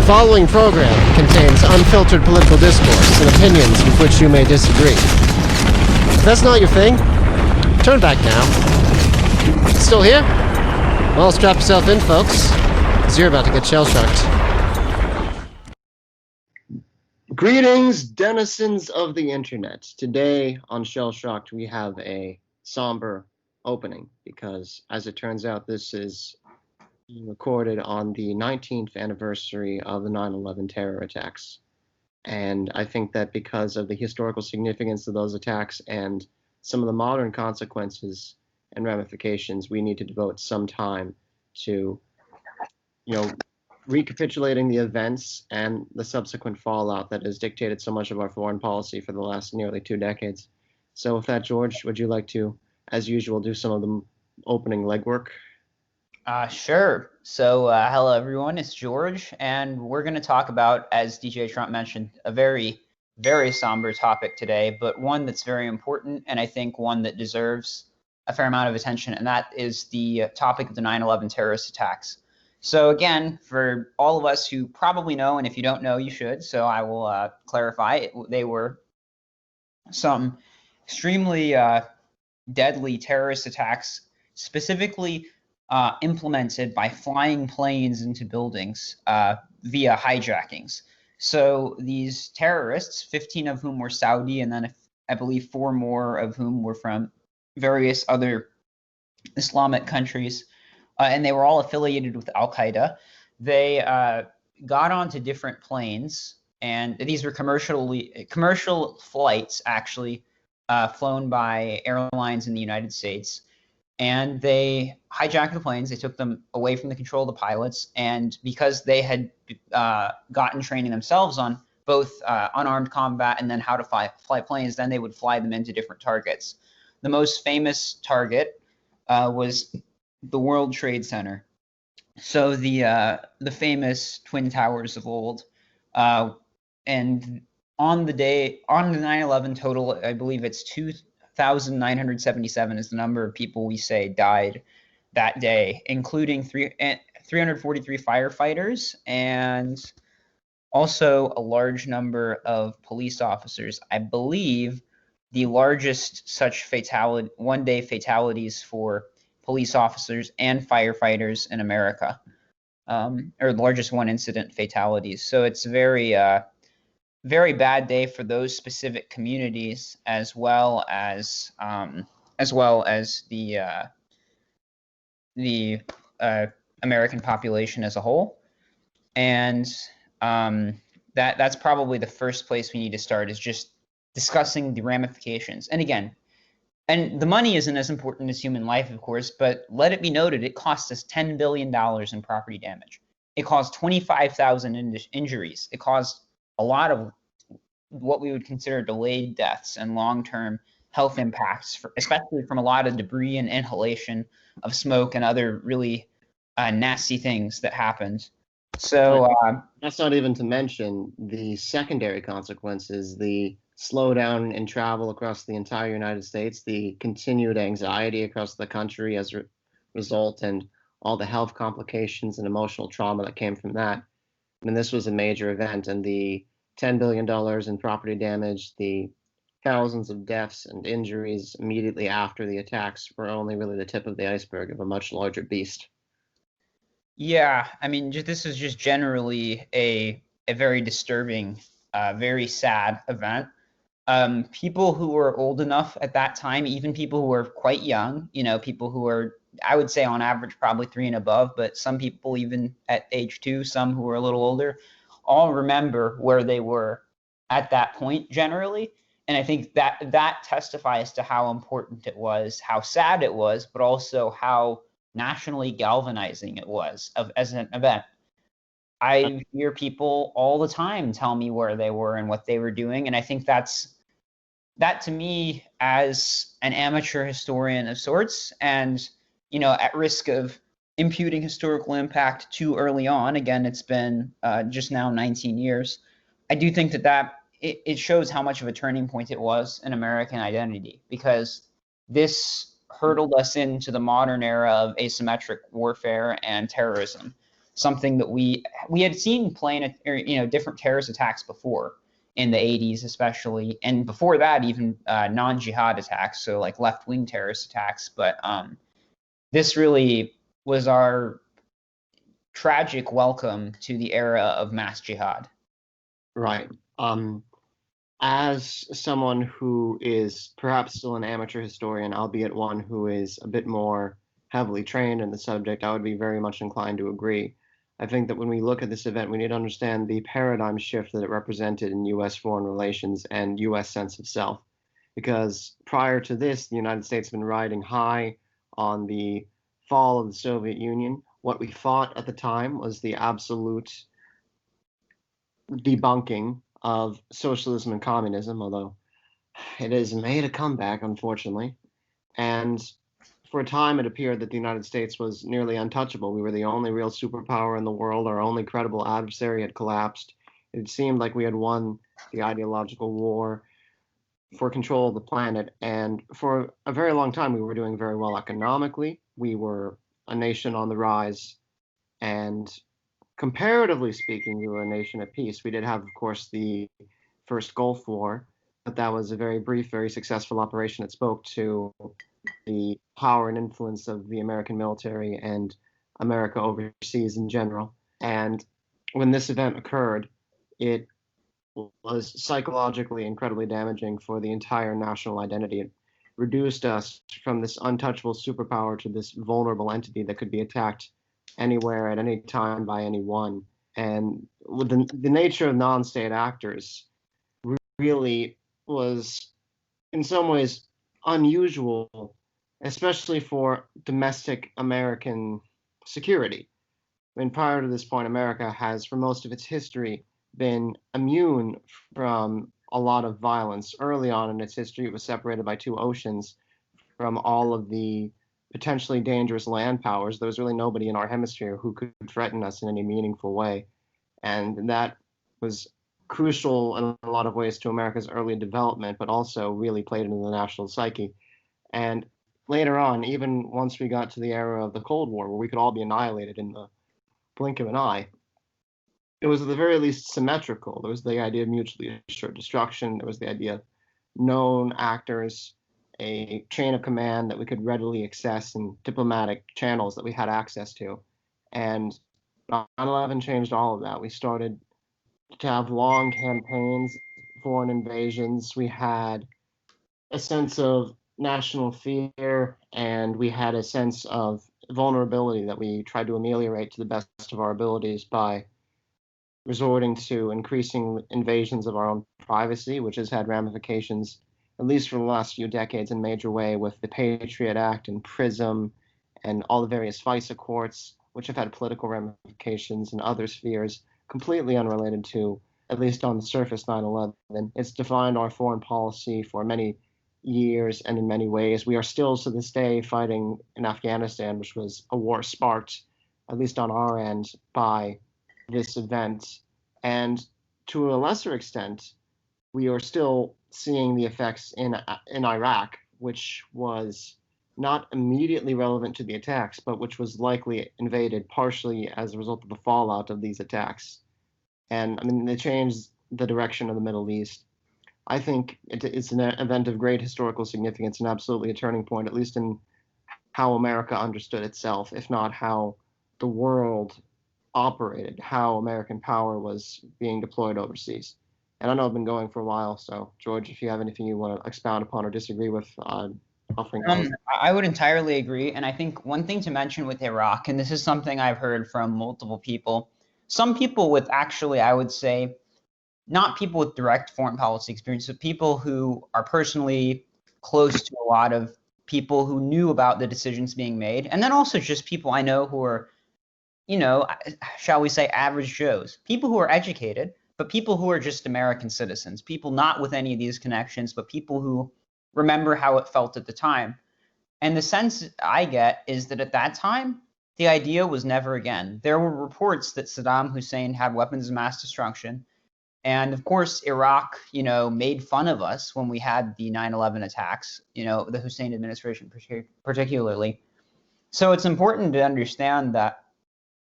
following program contains unfiltered political discourse and opinions with which you may disagree. If that's not your thing, turn back now. Still here? Well, strap yourself in, folks, because you're about to get shell-shocked. Greetings, denizens of the internet. Today on Shellshocked, we have a somber opening because, as it turns out, this is recorded on the 19th anniversary of the 9/11 terror attacks. And I think that because of the historical significance of those attacks and some of the modern consequences and ramifications, we need to devote some time to, recapitulating the events and the subsequent fallout that has dictated so much of our foreign policy for the last nearly 2 decades. So with that, George, would you like to, as usual, do some of the opening legwork? Sure. So hello, everyone. It's George, and we're going to talk about, as DJ Trump mentioned, a very, very somber topic today, but one that's very important, and I think one that deserves a fair amount of attention, and that is the topic of the 9/11 terrorist attacks. So again, for all of us who probably know, and if you don't know, you should, so I will clarify, they were some extremely deadly terrorist attacks, specifically implemented by flying planes into buildings via hijackings. So these terrorists, 15 of whom were Saudi, and then I believe 4 more of whom were from various other Islamic countries, and they were all affiliated with Al-Qaeda. They got onto different planes, and these were commercial flights, actually, flown by airlines in the United States. And they hijacked the planes. They took them away from the control of the pilots. And because they had gotten training themselves on both unarmed combat and then how to fly planes, then they would fly them into different targets. The most famous target was the World Trade Center. So the famous Twin Towers of old. And on the 9/11 total, I believe it's 2,977 is the number of people we say died that day, including 343 firefighters and also a large number of police officers. I believe the largest such one-day fatalities for police officers and firefighters in America, or the largest one-incident fatalities. So it's very bad day for those specific communities, as well as the American population as a whole. And that's probably the first place we need to start, is just discussing the ramifications. And again, and the money isn't as important as human life, of course, but let it be noted, it cost us $10 billion in property damage. It caused 25,000 injuries. It caused a lot of what we would consider delayed deaths and long-term health impacts, especially from a lot of debris and inhalation of smoke and other really nasty things that happened. So that's not even to mention the secondary consequences, the slowdown in travel across the entire United States, the continued anxiety across the country as a result, and all the health complications and emotional trauma that came from that. I mean, this was a major event, and the $10 billion in property damage, the thousands of deaths and injuries immediately after the attacks were only really the tip of the iceberg of a much larger beast. Yeah, I mean, this is just generally a very disturbing, very sad event. People who were old enough at that time, even people who were quite young, people who were, I would say on average, probably 3 and above, but some people even at age 2, some who were a little older, all remember where they were at that point generally. And I think that testifies to how important it was, how sad it was, but also how nationally galvanizing it was as an event. I hear people all the time tell me where they were and what they were doing. And I think that to me, as an amateur historian of sorts, and, at risk of imputing historical impact too early on, again, it's been just now 19 years, I do think that it shows how much of a turning point it was in American identity, because this hurtled us into the modern era of asymmetric warfare and terrorism. something that we had seen playing, different terrorist attacks before in the 80s, especially, and before that, even non-jihad attacks, so like left-wing terrorist attacks. But this really was our tragic welcome to the era of mass jihad. Right. As someone who is perhaps still an amateur historian, albeit one who is a bit more heavily trained in the subject, I would be very much inclined to agree. I think that when we look at this event, we need to understand the paradigm shift that it represented in U.S. foreign relations and U.S. sense of self. Because prior to this, the United States had been riding high on the fall of the Soviet Union. What we fought at the time was the absolute debunking of socialism and communism, although it has made a comeback, unfortunately. And for a time, it appeared that the United States was nearly untouchable. We were the only real superpower in the world. Our only credible adversary had collapsed. It seemed like we had won the ideological war for control of the planet. And for a very long time, we were doing very well economically. We were a nation on the rise. And comparatively speaking, we were a nation at peace. We did have, of course, the first Gulf War, but that was a very brief, very successful operation. It spoke to the power and influence of the American military and America overseas in general. And when this event occurred, it was psychologically incredibly damaging for the entire national identity. It reduced us from this untouchable superpower to this vulnerable entity that could be attacked anywhere at any time by anyone. And with the nature of non-state actors really was in some ways unusual, especially for domestic American security. I mean, prior to this point, America has, for most of its history, been immune from a lot of violence. Early on in its history, it was separated by two oceans from all of the potentially dangerous land powers. There was really nobody in our hemisphere who could threaten us in any meaningful way. And that was crucial in a lot of ways to America's early development, but also really played into the national psyche. And later on, even once we got to the era of the Cold War, where we could all be annihilated in the blink of an eye, it was at the very least symmetrical. There was the idea of mutually assured destruction. There was the idea of known actors, a chain of command that we could readily access, and diplomatic channels that we had access to. And 9/11 changed all of that. We started to have long campaigns, foreign invasions. We had a sense of national fear, and we had a sense of vulnerability that we tried to ameliorate to the best of our abilities by resorting to increasing invasions of our own privacy, which has had ramifications, at least for the last few decades, in a major way with the Patriot Act and PRISM and all the various FISA courts, which have had political ramifications in other spheres completely unrelated to, at least on the surface, 9/11. It's defined our foreign policy for many years and in many ways. We are still to this day fighting in Afghanistan, which was a war sparked, at least on our end, by this event. And to a lesser extent, we are still seeing the effects in Iraq, which was not immediately relevant to the attacks, but which was likely invaded partially as a result of the fallout of these attacks. And I mean, they changed the direction of the Middle East. I think it's an event of great historical significance and absolutely a turning point, at least in how America understood itself, if not how the world operated, how American power was being deployed overseas. And I know I've been going for a while, so George, if you have anything you want to expound upon or disagree with, offering those. I would entirely agree. And I think one thing to mention with Iraq, and this is something I've heard from multiple people, some people with actually, I would say, not people with direct foreign policy experience, but people who are personally close to a lot of people who knew about the decisions being made. And then also just people I know who are, shall we say, average Joes, people who are educated, but people who are just American citizens, people not with any of these connections, but people who remember how it felt at the time. And the sense I get is that at that time, the idea was never again. There were reports that Saddam Hussein had weapons of mass destruction. And of course, Iraq, made fun of us when we had the 9/11 attacks, the Hussein administration particularly. So it's important to understand that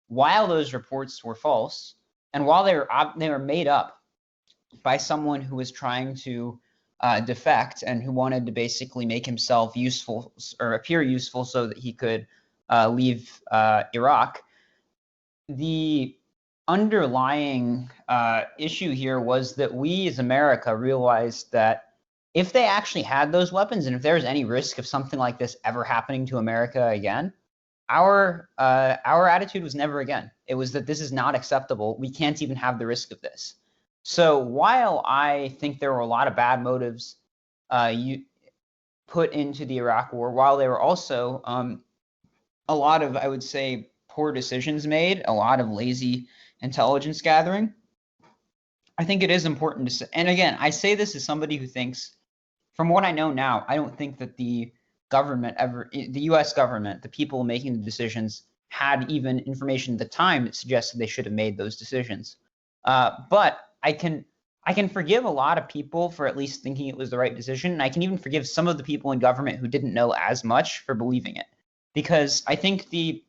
while those reports were false, and while they were made up by someone who was trying to defect and who wanted to basically make himself useful or appear useful so that he could leave Iraq, the underlying issue here was that we as America realized that if they actually had those weapons and if there was any risk of something like this ever happening to America again, our attitude was never again. It was that this is not acceptable. We can't even have the risk of this. So while I think there were a lot of bad motives you put into the Iraq War, while there were also a lot of, I would say, poor decisions made, a lot of lazy intelligence gathering, I think it is important to say, and again, I say this as somebody who thinks, from what I know now, I don't think that the US government, the people making the decisions, had even information at the time that suggested they should have made those decisions. But I can forgive a lot of people for at least thinking it was the right decision, and I can even forgive some of the people in government who didn't know as much for believing it, because I think the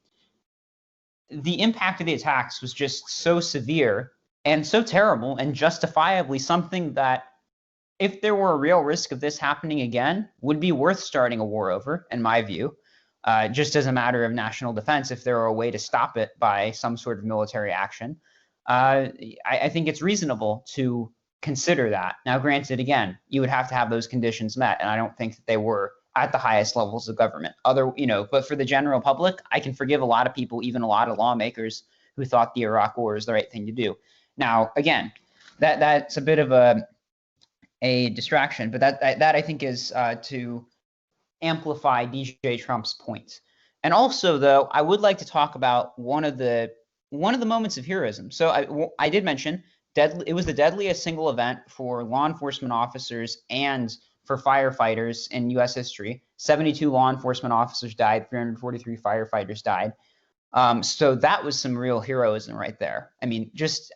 impact of the attacks was just so severe and so terrible and justifiably something that, if there were a real risk of this happening again, would be worth starting a war over, in my view, just as a matter of national defense, if there were a way to stop it by some sort of military action. I think it's reasonable to consider that. Now, granted, again, you would have to have those conditions met, and I don't think that they were at the highest levels of government. But for the general public, I can forgive a lot of people, even a lot of lawmakers, who thought the Iraq War is the right thing to do. Now, again, that's a bit of a distraction, but that I think is to amplify DJ Trump's point. And also, though, I would like to talk about one of the moments of heroism. So I did mention it was the deadliest single event for law enforcement officers and for firefighters in U.S. history. 72 law enforcement officers died, 343 firefighters died. So that was some real heroism right there. I mean,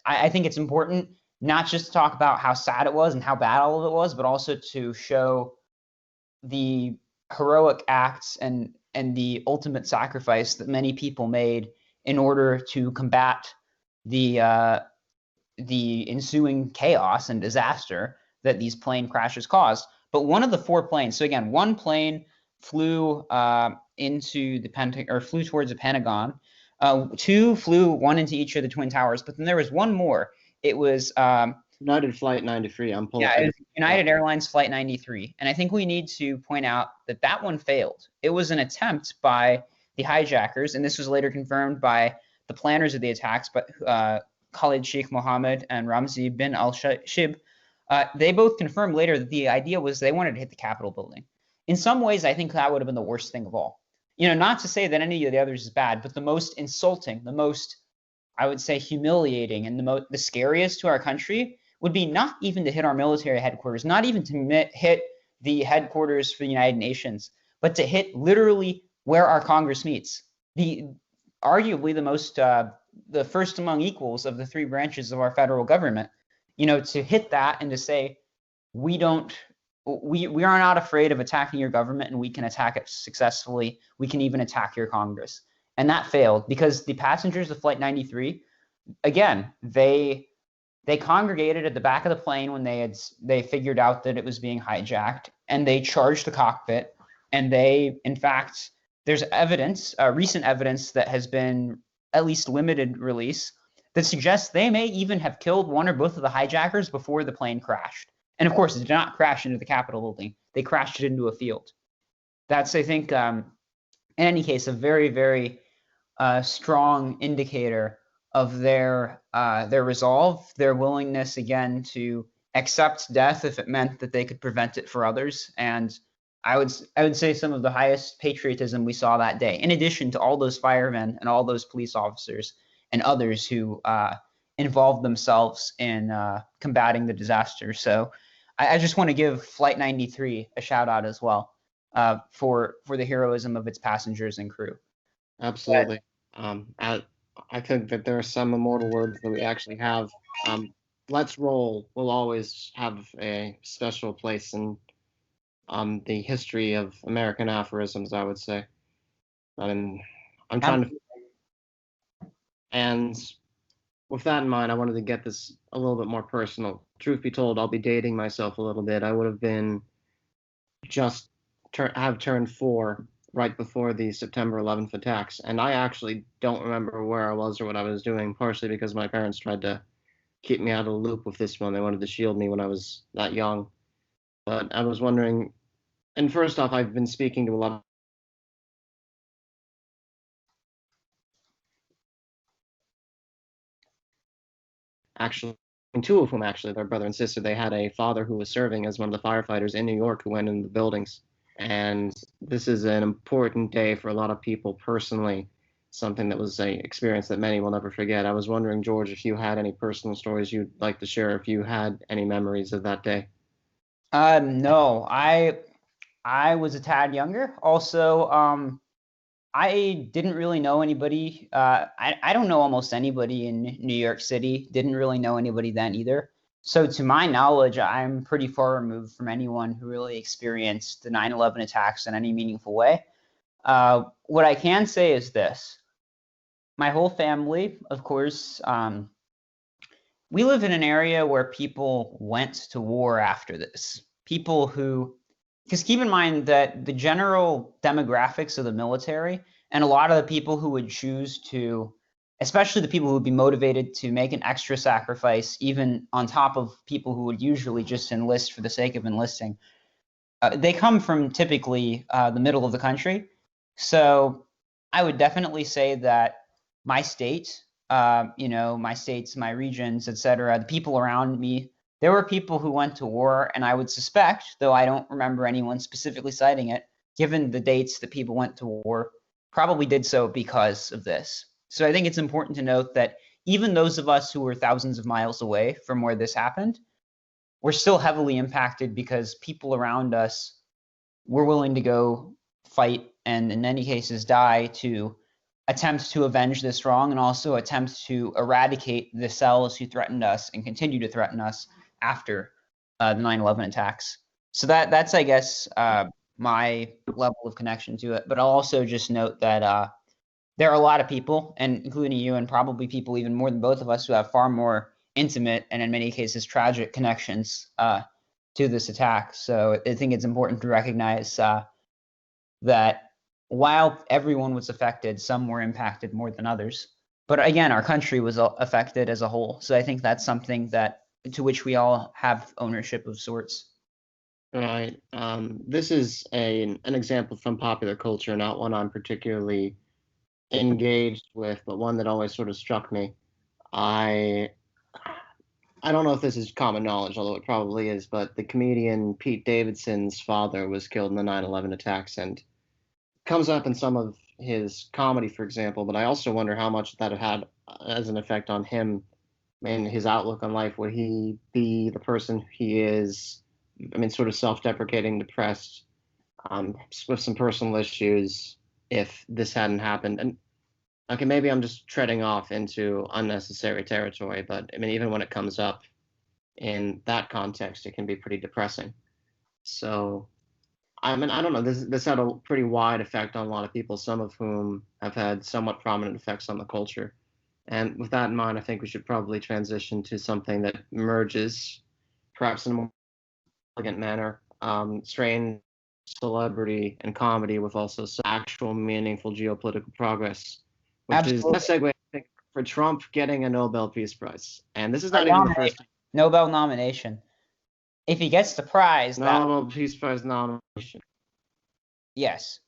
I think it's important not just to talk about how sad it was and how bad all of it was, but also to show the heroic acts and the ultimate sacrifice that many people made in order to combat the ensuing chaos and disaster that these plane crashes caused. But one of the 4 planes, so again, one plane flew flew towards the Pentagon. 2 flew, one into each of the Twin Towers, but then there was one more. It was United Flight 93. I'm pulling. Yeah, it was United Airlines Flight 93. And I think we need to point out that one failed. It was an attempt by the hijackers, and this was later confirmed by the planners of the attacks, but Khalid Sheikh Mohammed and Ramzi bin al-Shib. They both confirmed later that the idea was they wanted to hit the Capitol building. In some ways, I think that would have been the worst thing of all. Not to say that any of the others is bad, but the most insulting, the most, I would say, humiliating, and the scariest to our country would be not even to hit our military headquarters, not even to hit the headquarters for the United Nations, but to hit literally where our Congress meets. Arguably the first among equals of the 3 branches of our federal government. To hit that and to say, we are not afraid of attacking your government, and we can attack it successfully. We can even attack your Congress. And that failed because the passengers of Flight 93, again, they congregated at the back of the plane when they figured out that it was being hijacked, and they charged the cockpit. And in fact, there's recent evidence that has been at least limited release that suggests they may even have killed one or both of the hijackers before the plane crashed. And of course, it did not crash into the Capitol building. They crashed it into a field. That's, I think, in any case, a very, very strong indicator of their resolve, their willingness again to accept death if it meant that they could prevent it for others. And I would say some of the highest patriotism we saw that day, in addition to all those firemen and all those police officers and others who involved themselves in combating the disaster. So I just want to give Flight 93 a shout out as well for the heroism of its passengers and crew. Absolutely. I think that there are some immortal words that we actually have. Let's roll will always have a special place in the history of American aphorisms, I would say. I'm trying to. And with that in mind, I wanted to get this a little bit more personal. Truth be told, I'll be dating myself a little bit. I would have been just have turned 4 right before the September 11th attacks, and I actually don't remember where I was or what I was doing, partially because my parents tried to keep me out of the loop with this one. They wanted to shield me when I was that young. But I was wondering, and first off, I've been speaking to a lot of actually, and two of whom actually, their brother and sister, they had a father who was serving as one of the firefighters in New York who went in the buildings. And this is an important day for a lot of people personally, something that was a experience that many will never forget. I was wondering, George, if you had any personal stories you'd like to share, if you had any memories of that day. No, I was a tad younger. Also, I didn't really know anybody. I don't know almost anybody in New York City. Didn't really know anybody then either. So to my knowledge, I'm pretty far removed from anyone who really experienced the 9/11 attacks in any meaningful way. What I can say is this. My whole family, of course, we live in an area where people went to war after this. People who, because keep in mind that the general demographics of the military and a lot of the people who would choose to, especially the people who would be motivated to make an extra sacrifice, even on top of people who would usually just enlist for the sake of enlisting, they come from typically the middle of the country. So I would definitely say that my state, my states, my regions, etc., the people around me, there were people who went to war, and I would suspect, though I don't remember anyone specifically citing it, given the dates that people went to war, probably did so because of this. So I think it's important to note that even those of us who were thousands of miles away from where this happened, we're still heavily impacted because people around us were willing to go fight and in many cases die to attempt to avenge this wrong and also attempt to eradicate the cells who threatened us and continue to threaten us after the 9/11 attacks. So that's I guess my level of connection to it. But I'll also just note that there are a lot of people, and including you, and probably people even more than both of us, who have far more intimate and in many cases tragic connections to this attack. So I think it's important to recognize that while everyone was affected, some were impacted more than others. But again, our country was affected as a whole. So I think that's something that to which we all have ownership of sorts. Right. This is an example from popular culture, not one I'm particularly engaged with, but one that always sort of struck me. I I don't know if this is common knowledge, although it probably is, but the comedian Pete Davidson's father was killed in the 9/11 attacks and comes up in some of his comedy, for example, but I also wonder how much that had as an effect on him and his outlook on life. Would he be the person he is? I mean, sort of self-deprecating, depressed, with some personal issues if this hadn't happened. And okay, maybe I'm just treading off into unnecessary territory, but I mean, even when it comes up in that context, it can be pretty depressing. So, I mean, I don't know. This had a pretty wide effect on a lot of people, some of whom have had somewhat prominent effects on the culture. And with that in mind, I think we should probably transition to something that merges, perhaps in a more elegant manner, strange celebrity and comedy with also some actual meaningful geopolitical progress, which is the Absolutely. segue, I think, for Trump getting a Nobel Peace Prize. And this is Our not even the first Nobel nomination. If he gets the prize, that Nobel Peace Prize nomination. yes.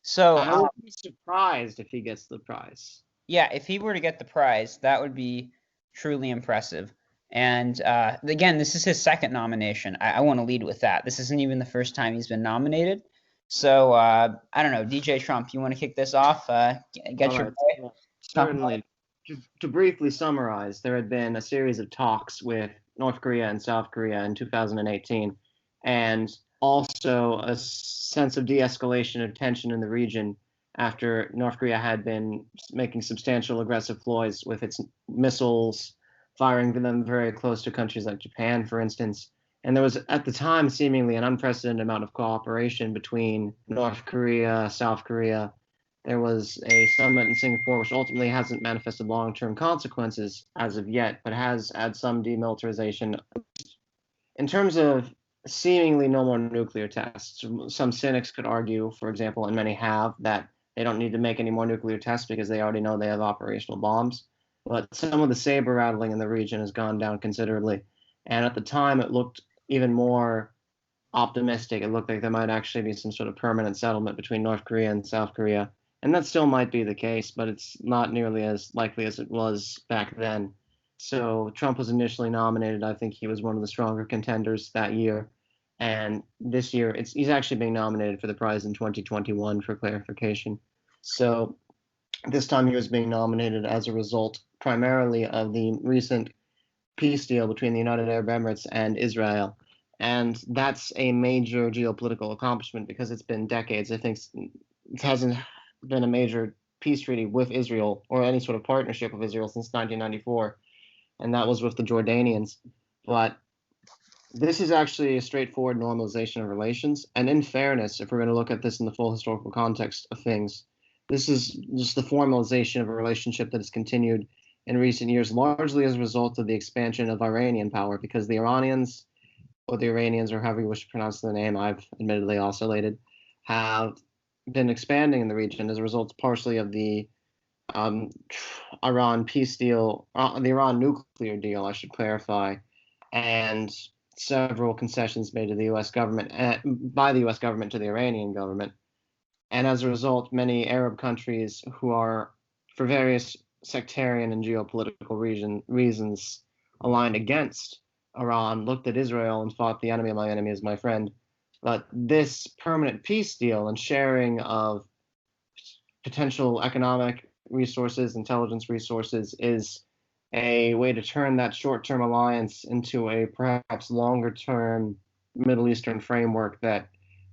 So I would be surprised if he gets the prize. yeah, if he were to get the prize, that would be truly impressive. And again, this is his second nomination. I want to lead with that. This isn't even the first time he's been nominated. So I don't know, DJ Trump, you want to kick this off? Get All your right, boy. well, Trump. certainly. To briefly summarize, there had been a series of talks with North Korea and South Korea in 2018, and also a sense of de-escalation of tension in the region after North Korea had been making substantial aggressive ploys with its missiles, firing them very close to countries like Japan, for instance. And there was, at the time, seemingly an unprecedented amount of cooperation between North Korea, South Korea, There was a summit in Singapore, which ultimately hasn't manifested long-term consequences as of yet, but has had some demilitarization. In terms of seemingly no more nuclear tests, some cynics could argue, for example, and many have, that they don't need to make any more nuclear tests because they already know they have operational bombs. But some of the saber rattling in the region has gone down considerably. And at the time, it looked even more optimistic. It looked like there might actually be some sort of permanent settlement between North Korea and South Korea. And that still might be the case, but it's not nearly as likely as it was back then. So Trump was initially nominated. I think he was one of the stronger contenders that year. And this year, he's actually being nominated for the prize in 2021 for clarification. So this time he was being nominated as a result primarily of the recent peace deal between the United Arab Emirates and Israel. And that's a major geopolitical accomplishment because it's been decades. I think it hasn't been a major peace treaty with Israel or any sort of partnership with Israel since 1994, and that was with the Jordanians. But this is actually a straightforward normalization of relations. And in fairness, if we're going to look at this in the full historical context of things, this is just the formalization of a relationship that has continued in recent years, largely as a result of the expansion of Iranian power, because the Iranians, or the Iranians, or however you wish to pronounce the name, I've admittedly oscillated, have been expanding in the region as a result partially of the um, Iran peace deal, the Iran nuclear deal, I should clarify, and several concessions made to the U.S. government, by the U.S. government to the Iranian government. And as a result, many Arab countries who are, for various sectarian and geopolitical reasons, aligned against Iran looked at Israel and thought the enemy of my enemy is my friend. But this permanent peace deal and sharing of potential economic resources, intelligence resources, is a way to turn that short-term alliance into a perhaps longer-term Middle Eastern framework that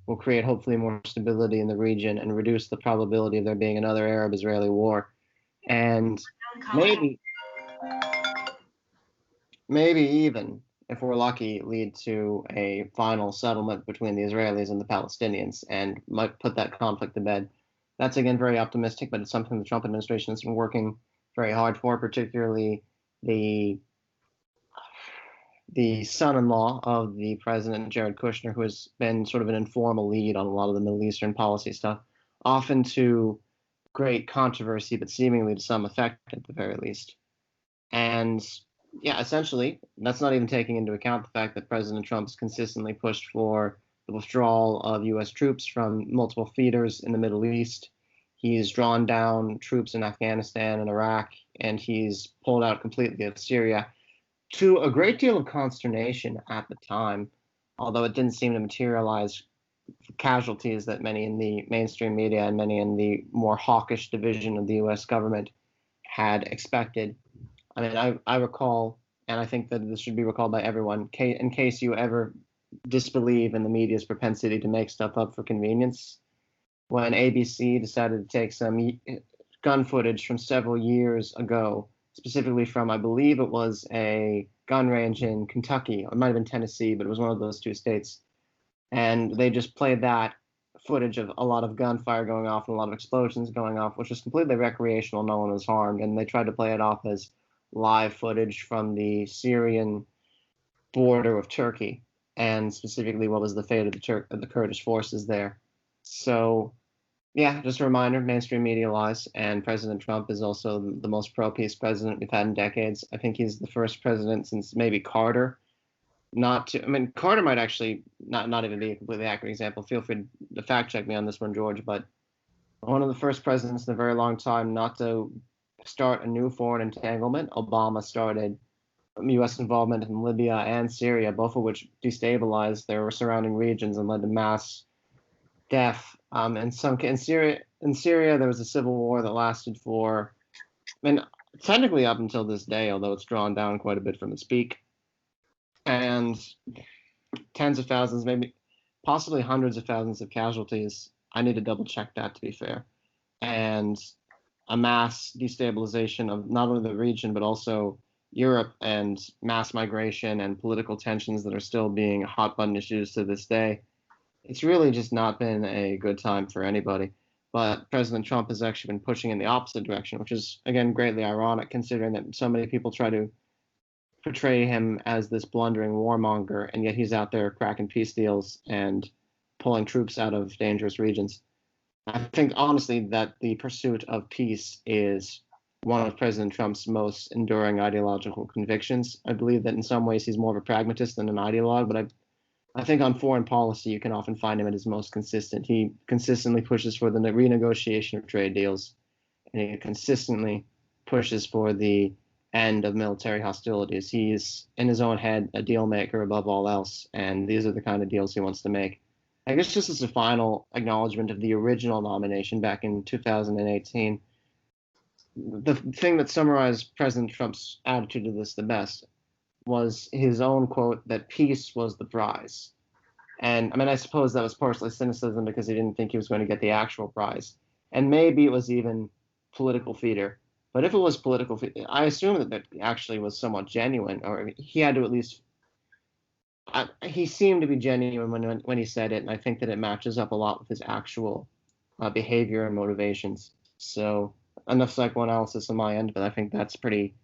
will create hopefully more stability in the region and reduce the probability of there being another Arab-Israeli war. And maybe, maybe even, if we're lucky, lead to a final settlement between the Israelis and the Palestinians and might put that conflict to bed. That's again very optimistic, but it's something the Trump administration has been working very hard for, particularly the the son-in-law of the president, Jared Kushner, who has been sort of an informal lead on a lot of the Middle Eastern policy stuff, often to great controversy, but seemingly to some effect at the very least. And yeah, essentially, that's not even taking into account the fact that President Trump has consistently pushed for the withdrawal of U.S. troops from multiple theaters in the Middle East. He's drawn down troops in Afghanistan and Iraq, and he's pulled out completely of Syria to a great deal of consternation at the time, although it didn't seem to materialize casualties that many in the mainstream media and many in the more hawkish division of the U.S. government had expected. I mean, I recall, and I think that this should be recalled by everyone, in case you ever disbelieve in the media's propensity to make stuff up for convenience, when ABC decided to take some gun footage from several years ago, specifically from, I believe it was a gun range in Kentucky, or it might have been Tennessee, but it was one of those two states. And they just played that footage of a lot of gunfire going off and a lot of explosions going off, which was completely recreational. No one was harmed. And they tried to play it off as live footage from the Syrian border of Turkey, and specifically what was the fate of the Kurdish forces there. So yeah, just a reminder, mainstream media lies, and President Trump is also the most pro-peace president we've had in decades. I think he's the first president since maybe Carter not to, I mean, Carter might actually not even be a completely accurate example. Feel free to fact check me on this one, George, but one of the first presidents in a very long time not to start a new foreign entanglement. Obama started U.S. involvement in Libya and Syria, both of which destabilized their surrounding regions and led to mass death. In Syria, there was a civil war that lasted for, I mean, technically up until this day, although it's drawn down quite a bit from its peak, and tens of thousands, maybe possibly hundreds of thousands of casualties. I need to double check that, to be fair. And a mass destabilization of not only the region but also Europe, and mass migration and political tensions that are still being hot button issues to this day. It's really just not been a good time for anybody. But President Trump has actually been pushing in the opposite direction, which is, again, greatly ironic considering that so many people try to portray him as this blundering warmonger, and yet he's out there cracking peace deals and pulling troops out of dangerous regions. I think, honestly, that the pursuit of peace is one of President Trump's most enduring ideological convictions. I believe that in some ways he's more of a pragmatist than an ideologue, but I think on foreign policy, you can often find him at his most consistent. He consistently pushes for the renegotiation of trade deals, and he consistently pushes for the end of military hostilities. He's, in his own head, a deal maker above all else, and these are the kind of deals he wants to make. I guess just as a final acknowledgement of the original nomination back in 2018, the thing that summarized President Trump's attitude to this the best was his own quote that peace was the prize. And I mean, I suppose that was partially cynicism because he didn't think he was going to get the actual prize. And maybe it was even political theater. But if it was political, I assume that that actually was somewhat genuine, or he had to at least. He seemed to be genuine when he said it, and I think that it matches up a lot with his actual behavior and motivations. So enough psychoanalysis on my end, but I think that's pretty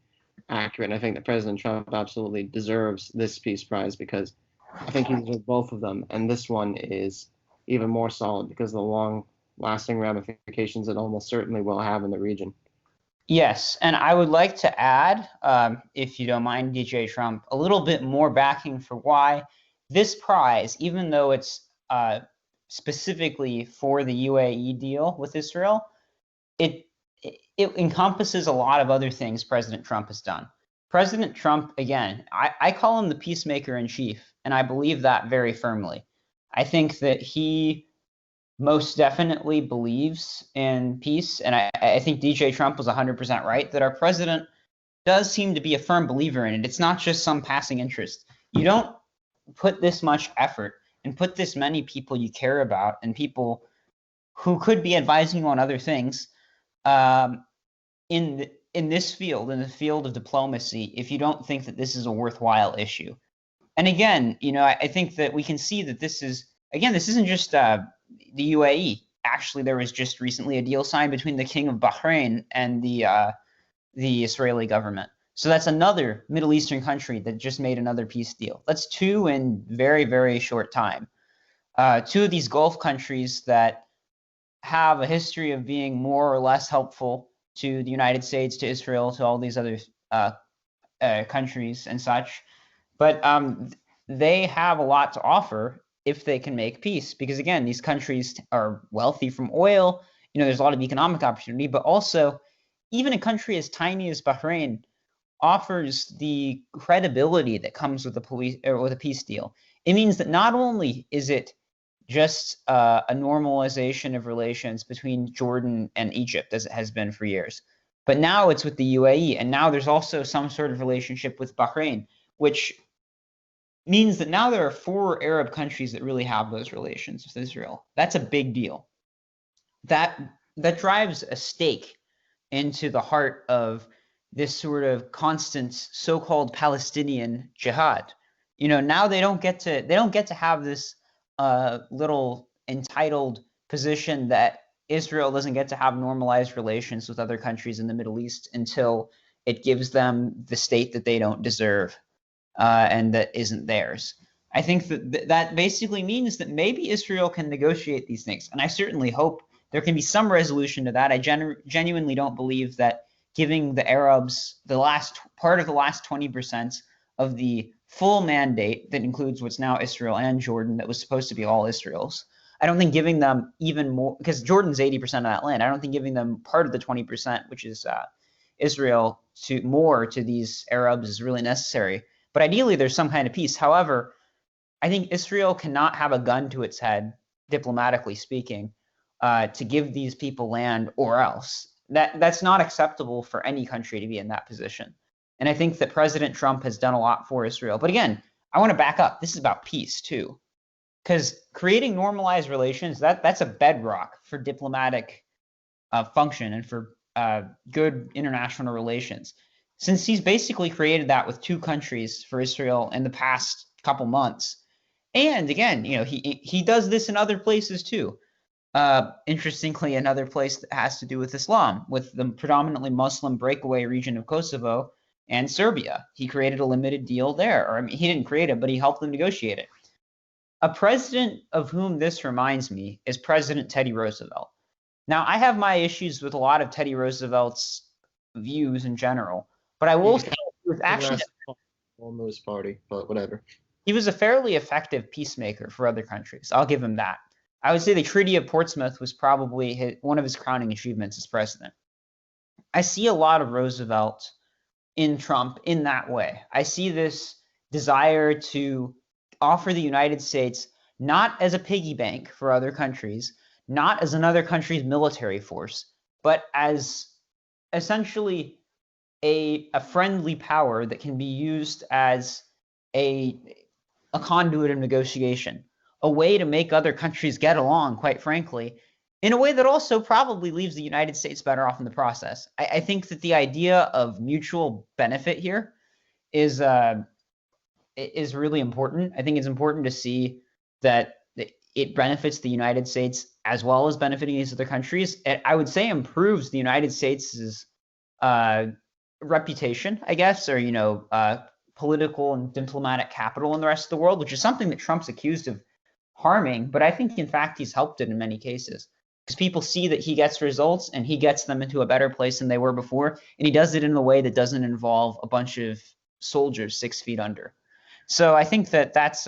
accurate. And I think that President Trump absolutely deserves this Peace Prize because I think he deserves both of them, and this one is even more solid because of the long-lasting ramifications it almost certainly will have in the region. Yes, and I would like to add, if you don't mind, DJ Trump, a little bit more backing for why this prize, even though it's specifically for the UAE deal with Israel, it encompasses a lot of other things President Trump has done. President Trump, again, I call him the peacemaker in chief, and I believe that very firmly. I think that he most definitely believes in peace, and I think DJ Trump was 100% right that our president does seem to be a firm believer in it. It's not just some passing interest. You don't put this much effort and put this many people you care about and people who could be advising you on other things in this field, in the field of diplomacy, if you don't think that this is a worthwhile issue. And again, I think that we can see that this isn't just the UAE. Actually, there was just recently a deal signed between the King of Bahrain and the Israeli government. So that's another Middle Eastern country that just made another peace deal. That's two in very, very short time. Two of these Gulf countries that have a history of being more or less helpful to the United States, to Israel, to all these other countries and such. But they have a lot to offer if they can make peace, because again, these countries are wealthy from oil. There's a lot of economic opportunity, but also even a country as tiny as Bahrain offers the credibility that comes with a peace deal. It means that not only is it just a normalization of relations between Jordan and Egypt, as it has been for years, but now it's with the UAE, and now there's also some sort of relationship with Bahrain, which means that now there are 4 Arab countries that really have those relations with Israel. That's a big deal. That drives a stake into the heart of this sort of constant so-called Palestinian jihad. Now they don't get to have this little entitled position that Israel doesn't get to have normalized relations with other countries in the Middle East until it gives them the state that they don't deserve. And that isn't theirs. I think that basically means that maybe Israel can negotiate these things. And I certainly hope there can be some resolution to that. I genuinely don't believe that giving the Arabs the last part of the last 20% of the full mandate that includes what's now Israel and Jordan, that was supposed to be all Israel's. I don't think giving them even more, because Jordan's 80% of that land. I don't think giving them part of the 20%, which is Israel, to these Arabs is really necessary. But ideally, there's some kind of peace. However, I think Israel cannot have a gun to its head, diplomatically speaking, to give these people land or else. That's not acceptable for any country to be in that position. And I think that President Trump has done a lot for Israel. But again, I want to back up. This is about peace, too. Because creating normalized relations, that's a bedrock for diplomatic function and for good international relations. Since he's basically created that with 2 countries for Israel in the past couple months. And again, he does this in other places too. Interestingly, another place that has to do with Islam, with the predominantly Muslim breakaway region of Kosovo and Serbia. He created a limited deal there. Or, I mean, he didn't create it, but he helped them negotiate it. A president of whom this reminds me is President Teddy Roosevelt. Now, I have my issues with a lot of Teddy Roosevelt's views in general, but I will say he was actually almost party, but whatever. He was a fairly effective peacemaker for other countries. I'll give him that. I would say the Treaty of Portsmouth was probably one of his crowning achievements as president. I see a lot of Roosevelt in Trump in that way. I see this desire to offer the United States not as a piggy bank for other countries, not as another country's military force, but as essentially a friendly power that can be used as a conduit of negotiation, a way to make other countries get along, quite frankly, in a way that also probably leaves the United States better off in the process. I think that the idea of mutual benefit here is really important. I think it's important to see that it benefits the United States as well as benefiting these other countries. I would say improves the United States' reputation, I guess, or political and diplomatic capital in the rest of the world, which is something that Trump's accused of harming. But I think, in fact, he's helped it in many cases because people see that he gets results and he gets them into a better place than they were before. And he does it in a way that doesn't involve a bunch of soldiers 6 feet under. So I think that's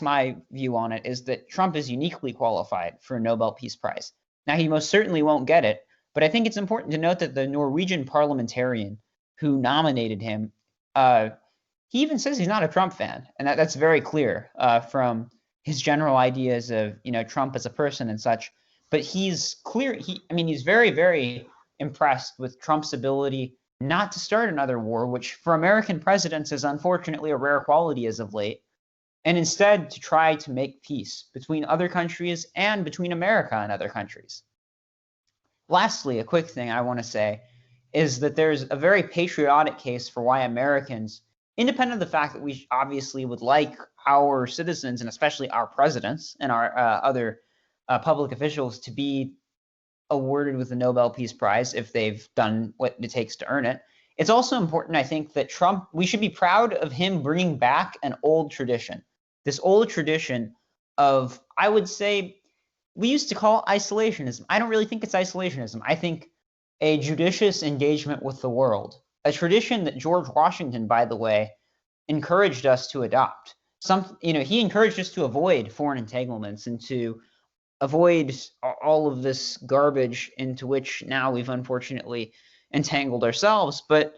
my view on it, is that Trump is uniquely qualified for a Nobel Peace Prize. Now, he most certainly won't get it, but I think it's important to note that the Norwegian parliamentarian who nominated him, he even says he's not a Trump fan, and that's very clear from his general ideas of Trump as a person and such. But he's clear. He's very, very impressed with Trump's ability not to start another war, which for American presidents is unfortunately a rare quality as of late, and instead to try to make peace between other countries and between America and other countries. Lastly, a quick thing I want to say is that there's a very patriotic case for why Americans, independent of the fact that we obviously would like our citizens and especially our presidents and our other public officials to be awarded with the Nobel Peace Prize if they've done what it takes to earn it. It's also important, I think, that we should be proud of him bringing back an old tradition. This old tradition of, I would say, we used to call isolationism. I don't really think it's isolationism. I think a judicious engagement with the world, a tradition that George Washington, by the way, encouraged us to adopt. He encouraged us to avoid foreign entanglements and to avoid all of this garbage into which now we've unfortunately entangled ourselves. But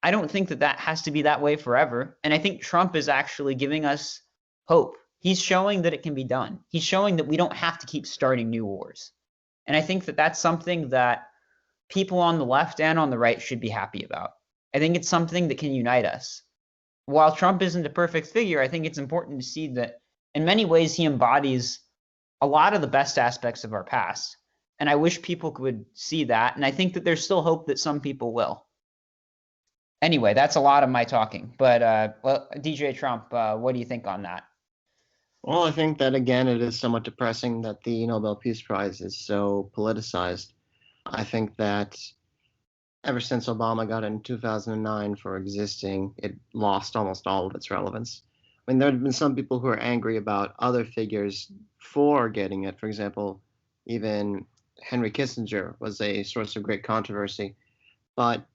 I don't think that has to be that way forever. And I think Trump is actually giving us hope. He's showing that it can be done. He's showing that we don't have to keep starting new wars. And I think that that's something that people on the left and on the right should be happy about. I think it's something that can unite us. While Trump isn't a perfect figure, I think it's important to see that in many ways he embodies a lot of the best aspects of our past. And I wish people would see that. And I think that there's still hope that some people will. Anyway, that's a lot of my talking. But DJ Trump, what do you think on that? Well, I think that, again, it is somewhat depressing that the Nobel Peace Prize is so politicized. I think that ever since Obama got it in 2009 for existing, it lost almost all of its relevance. I mean, there have been some people who are angry about other figures for getting it. For example, even Henry Kissinger was a source of great controversy. But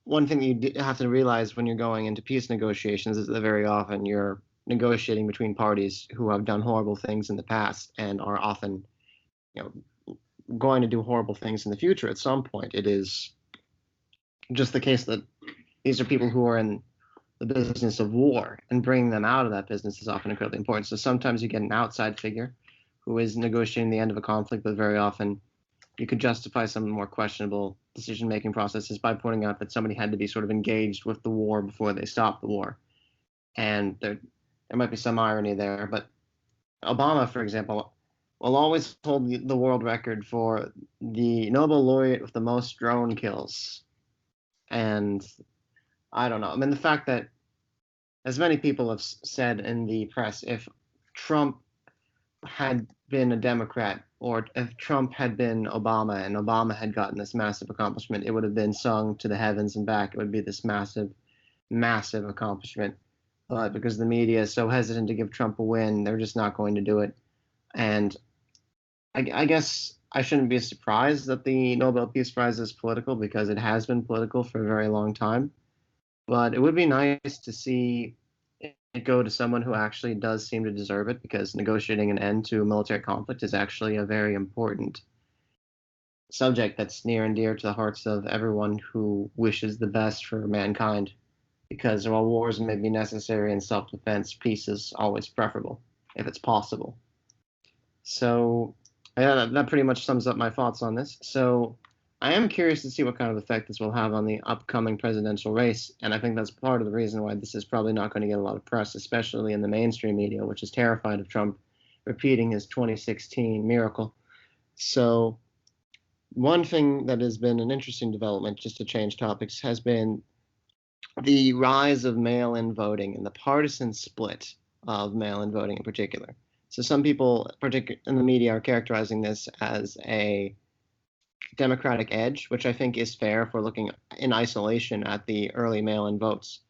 one thing you have to realize when you're going into peace negotiations is that very often you're negotiating between parties who have done horrible things in the past and are often, going to do horrible things in the future at some point. It is just the case that these are people who are in the business of war, and bringing them out of that business is often incredibly important. So sometimes you get an outside figure who is negotiating the end of a conflict, but very often you could justify some more questionable decision-making processes by pointing out that somebody had to be sort of engaged with the war before they stopped the war. And there might be some irony there, but Obama, for example, will always hold the world record for the Nobel laureate with the most drone kills. And I don't know. I mean, the fact that, as many people have said in the press, if Trump had been a Democrat, or if Trump had been Obama and Obama had gotten this massive accomplishment, it would have been sung to the heavens and back. It would be this massive, massive accomplishment. But because the media is so hesitant to give Trump a win, they're just not going to do it. And I guess I shouldn't be surprised that the Nobel Peace Prize is political because it has been political for a very long time. But it would be nice to see it go to someone who actually does seem to deserve it, because negotiating an end to military conflict is actually a very important subject that's near and dear to the hearts of everyone who wishes the best for mankind. Because while wars may be necessary in self-defense, peace is always preferable, if it's possible. So, yeah, that pretty much sums up my thoughts on this. So, I am curious to see what kind of effect this will have on the upcoming presidential race, and I think that's part of the reason why this is probably not going to get a lot of press, especially in the mainstream media, which is terrified of Trump repeating his 2016 miracle. So, one thing that has been an interesting development, just to change topics, has been the rise of mail-in voting and the partisan split of mail-in voting in particular. So some people, particularly in the media, are characterizing this as a Democratic edge, which I think is fair if we're looking in isolation at the early mail-in votes,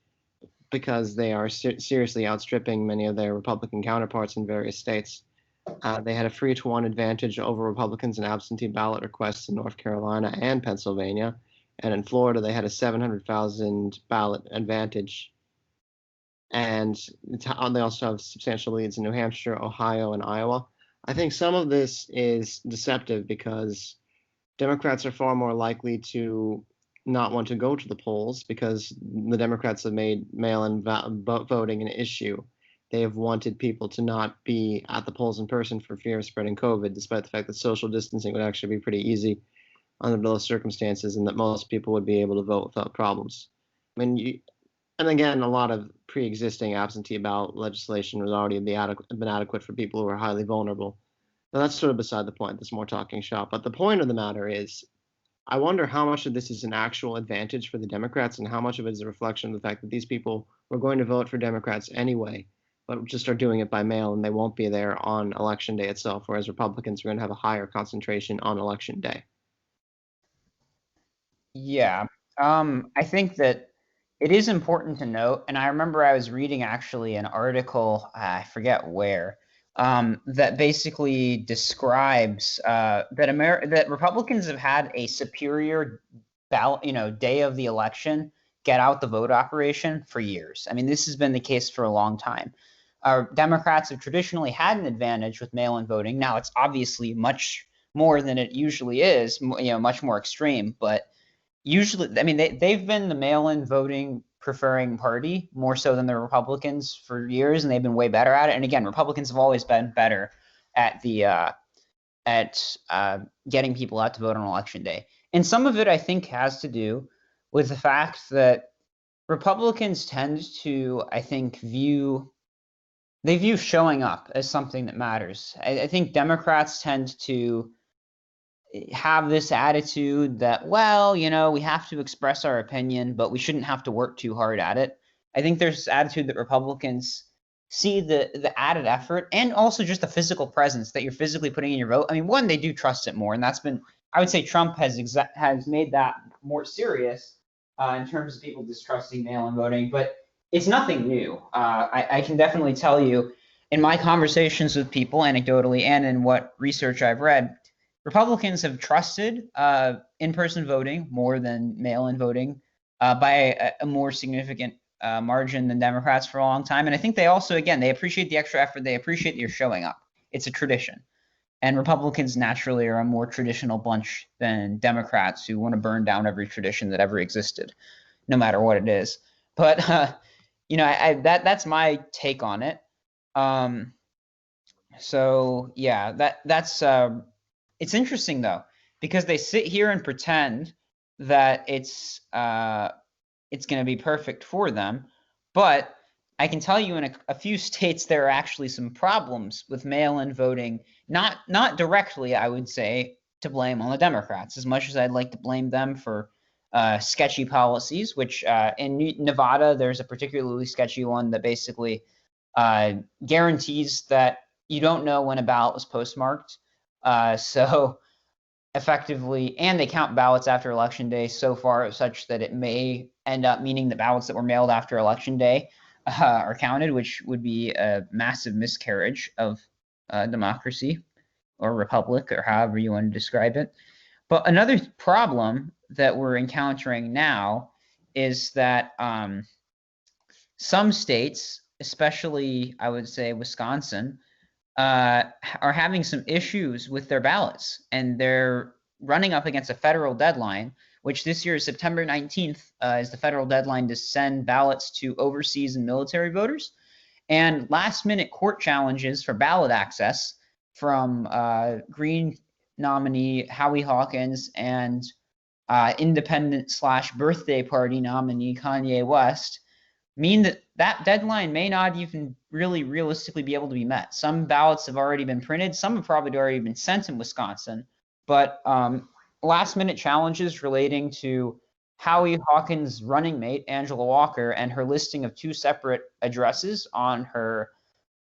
because they are seriously outstripping many of their Republican counterparts in various states. They had a 3-to-1 advantage over Republicans in absentee ballot requests in North Carolina and Pennsylvania. And in Florida, they had a 700,000 ballot advantage. And they also have substantial leads in New Hampshire, Ohio, and Iowa. I think some of this is deceptive because Democrats are far more likely to not want to go to the polls because the Democrats have made mail-in voting an issue. They have wanted people to not be at the polls in person for fear of spreading COVID, despite the fact that social distancing would actually be pretty easy under those circumstances, and that most people would be able to vote without problems. I mean, and again, a lot of pre-existing absentee ballot legislation was already been adequate for people who are highly vulnerable. Now, that's sort of beside the point. That's more talking shop. But the point of the matter is, I wonder how much of this is an actual advantage for the Democrats and how much of it is a reflection of the fact that these people were going to vote for Democrats anyway, but just are doing it by mail and they won't be there on election day itself, whereas Republicans are going to have a higher concentration on election day. Yeah. I think that it is important to note, and I remember I was reading actually an article, I forget where, that basically describes that Republicans have had a superior ballot, day of the election, get out the vote operation for years. I mean, this has been the case for a long time. Democrats have traditionally had an advantage with mail-in voting. Now it's obviously much more than it usually is, much more extreme, but usually, I mean, they've been the mail-in voting preferring party more so than the Republicans for years, and they've been way better at it. And again, Republicans have always been better at getting people out to vote on election day. And some of it, I think, has to do with the fact that Republicans tend to, I think, view showing up as something that matters. I think Democrats tend to have this attitude that, well, we have to express our opinion, but we shouldn't have to work too hard at it. I think there's this attitude that Republicans see the added effort and also just the physical presence that you're physically putting in your vote. I mean, one, they do trust it more, and that's been, I would say, Trump has made that more serious in terms of people distrusting mail-in voting, but it's nothing new. I can definitely tell you in my conversations with people anecdotally and in what research I've read, Republicans have trusted in-person voting more than mail-in voting by a more significant margin than Democrats for a long time. And I think they also, again, they appreciate the extra effort. They appreciate that you're showing up. It's a tradition. And Republicans naturally are a more traditional bunch than Democrats who want to burn down every tradition that ever existed, no matter what it is. But, that's my take on it. So yeah, that's it's interesting though, because they sit here and pretend that it's going to be perfect for them, but I can tell you in a few states there are actually some problems with mail-in voting, not directly, I would say, to blame on the Democrats, as much as I'd like to blame them for sketchy policies, which in Nevada, there's a particularly sketchy one that basically guarantees that you don't know when a ballot was postmarked. So effectively, and they count ballots after election day so far such that it may end up meaning the ballots that were mailed after election day are counted, which would be a massive miscarriage of democracy or republic or however you want to describe it. But another problem that we're encountering now is that some states, especially I would say Wisconsin, are having some issues with their ballots, and they're running up against a federal deadline, which this year is September 19th, is the federal deadline to send ballots to overseas and military voters. And last minute court challenges for ballot access from Green nominee Howie Hawkins and independent / birthday party nominee Kanye West mean that that deadline may not even really realistically be able to be met. Some ballots have already been printed. Some have probably already been sent in Wisconsin. But last minute challenges relating to Howie Hawkins' running mate, Angela Walker, and her listing of 2 separate addresses on her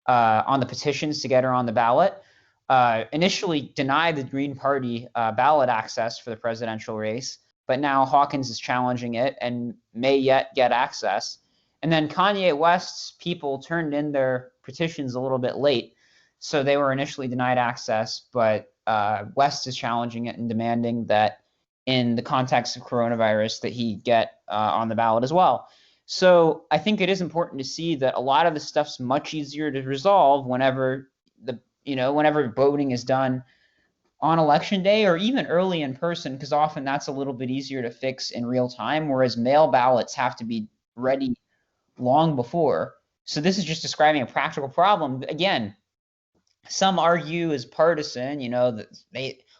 on the petitions to get her on the ballot initially denied the Green Party ballot access for the presidential race. But now Hawkins is challenging it and may yet get access. And then Kanye West's people turned in their petitions a little bit late, so they were initially denied access, but West is challenging it and demanding that in the context of coronavirus that he get on the ballot as well. So I think it is important to see that a lot of this stuff's much easier to resolve whenever whenever voting is done on election day or even early in person, because often that's a little bit easier to fix in real time, whereas mail ballots have to be ready long before. So this is just describing a practical problem. Again, some argue as partisan, that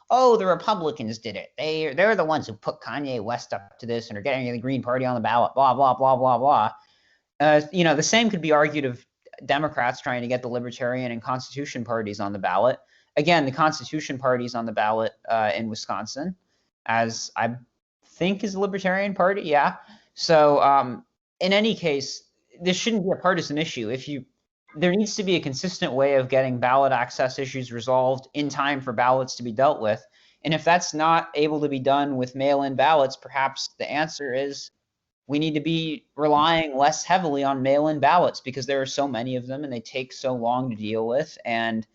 the Republicans did it. They're the ones who put Kanye West up to this and are getting the Green Party on the ballot, blah, blah, blah, blah, blah. The same could be argued of Democrats trying to get the Libertarian and Constitution parties on the ballot. Again, the Constitution party's on the ballot in Wisconsin, as I think is the Libertarian Party, yeah. So in any case, this shouldn't be a partisan issue. There needs to be a consistent way of getting ballot access issues resolved in time for ballots to be dealt with. And if that's not able to be done with mail-in ballots, perhaps the answer is we need to be relying less heavily on mail-in ballots because there are so many of them and they take so long to deal with. And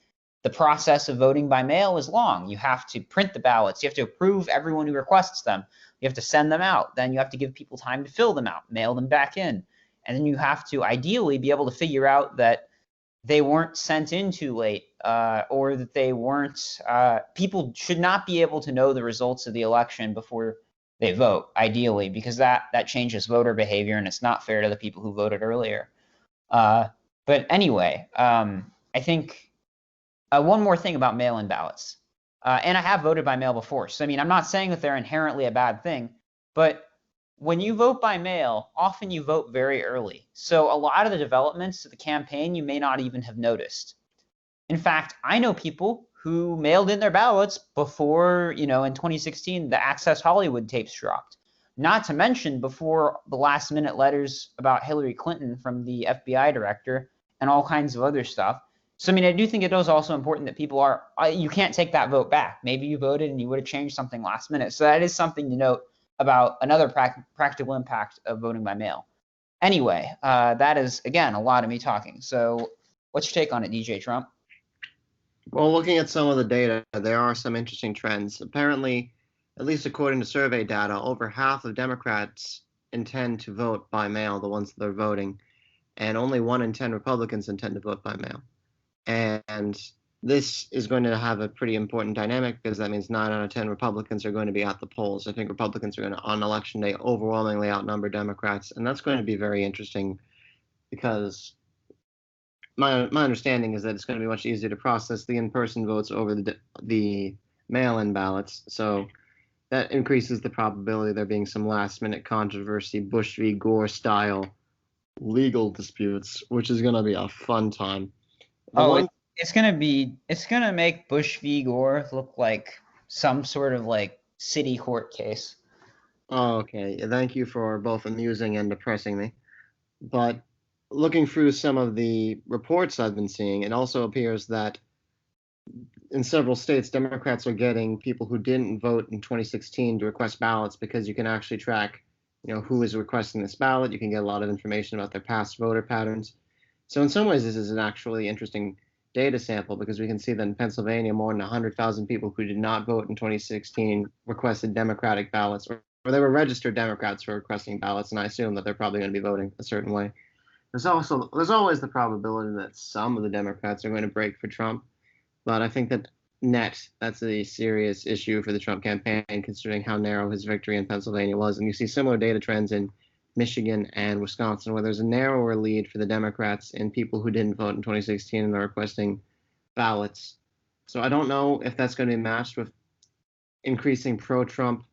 the process of voting by mail is long. You have to print the ballots. You have to approve everyone who requests them. You have to send them out. Then you have to give people time to fill them out, mail them back in. And then you have to ideally be able to figure out that they weren't sent in too late or that they weren't people should not be able to know the results of the election before they vote, ideally, because that changes voter behavior and it's not fair to the people who voted earlier. But anyway, I think one more thing about mail-in ballots. And I have voted by mail before. So, I'm not saying that they're inherently a bad thing, but when you vote by mail, often you vote very early. So a lot of the developments of the campaign you may not even have noticed. In fact, I know people who mailed in their ballots before, in 2016, the Access Hollywood tapes dropped. Not to mention before the last minute letters about Hillary Clinton from the FBI director and all kinds of other stuff. So, I do think it is also important that people you can't take that vote back. Maybe you voted and you would have changed something last minute. So that is something to note about another practical impact of voting by mail. Anyway, that is, again, a lot of me talking. So what's your take on it, DJ Trump? Well, looking at some of the data, there are some interesting trends. Apparently, at least according to survey data, over half of Democrats intend to vote by mail, the ones that are voting, and only 1 in 10 Republicans intend to vote by mail. And this is going to have a pretty important dynamic because that means 9 out of 10 Republicans are going to be at the polls. I think Republicans are going to, on election day, overwhelmingly outnumber Democrats, and that's going to be very interesting because my understanding is that it's going to be much easier to process the in-person votes over the mail-in ballots. So that increases the probability of there being some last-minute controversy, Bush v. Gore style legal disputes, which is going to be a fun time. It's gonna make Bush v. Gore look like some sort of city court case. Oh, okay. Thank you for both amusing and depressing me. But looking through some of the reports I've been seeing, it also appears that in several states, Democrats are getting people who didn't vote in 2016 to request ballots because you can actually track, who is requesting this ballot. You can get a lot of information about their past voter patterns. So in some ways, this is an actually interesting data sample because we can see that in Pennsylvania, more than 100,000 people who did not vote in 2016 requested Democratic ballots, or they were registered Democrats for requesting ballots, and I assume that they're probably going to be voting a certain way. There's always the probability that some of the Democrats are going to break for Trump, but I think that that's a serious issue for the Trump campaign, considering how narrow his victory in Pennsylvania was. And you see similar data trends in Michigan and Wisconsin, where there's a narrower lead for the Democrats in people who didn't vote in 2016 and are requesting ballots. So I don't know if that's going to be matched with increasing pro-Trump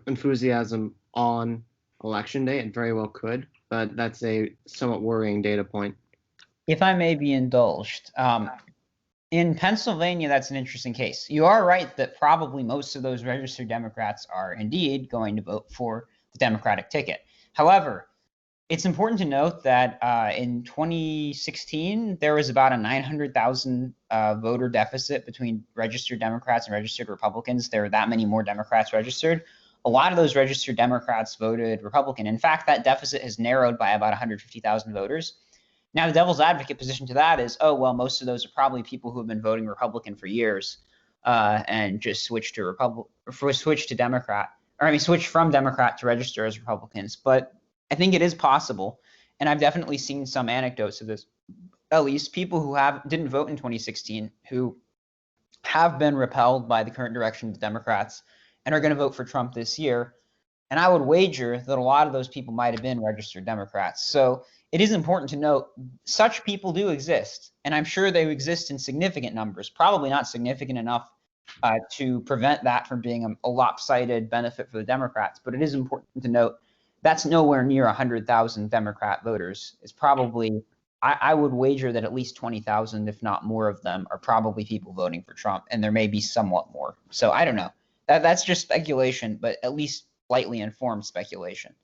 enthusiasm on election day. It very well could, but that's a somewhat worrying data point. If I may be indulged, in Pennsylvania, that's an interesting case. You are right that probably most of those registered Democrats are indeed going to vote for the Democratic ticket. However, it's important to note that in 2016, there was about a 900,000 voter deficit between registered Democrats and registered Republicans. There are that many more Democrats registered. A lot of those registered Democrats voted Republican. In fact, that deficit has narrowed by about 150,000 voters. Now, the devil's advocate position to that is, oh, well, most of those are probably people who have been voting Republican for years and just switched to Democrat, or I mean, switched from Democrat to register as Republicans. But I think it is possible, and I've definitely seen some anecdotes of this. At least people who didn't vote in 2016 who have been repelled by the current direction of the Democrats and are going to vote for Trump this year. And I would wager that a lot of those people might have been registered Democrats. So it is important to note such people do exist, and I'm sure they exist in significant numbers, probably not significant enough to prevent that from being a lopsided benefit for the Democrats. But it is important to note that's nowhere near 100,000 Democrat voters. It's probably, I would wager that at least 20,000, if not more of them, are probably people voting for Trump, and there may be somewhat more. So I don't know. That's just speculation, but at least slightly informed speculation.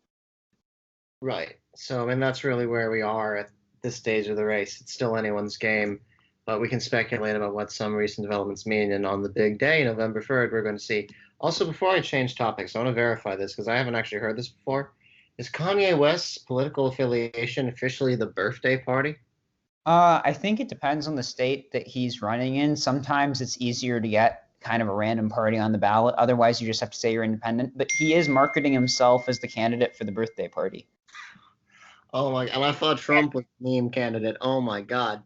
Right. So, I mean, that's really where we are at this stage of the race. It's still anyone's game, but we can speculate about what some recent developments mean. And on the big day, November 3rd, we're going to see. Also, before I change topics, I want to verify this because I haven't actually heard this before. Is Kanye West's political affiliation officially the birthday party? I think it depends on the state that he's running in. Sometimes it's easier to get kind of a random party on the ballot. Otherwise, you just have to say you're independent. But he is marketing himself as the candidate for the birthday party. Oh my! And I thought Trump was the meme candidate. Oh my God.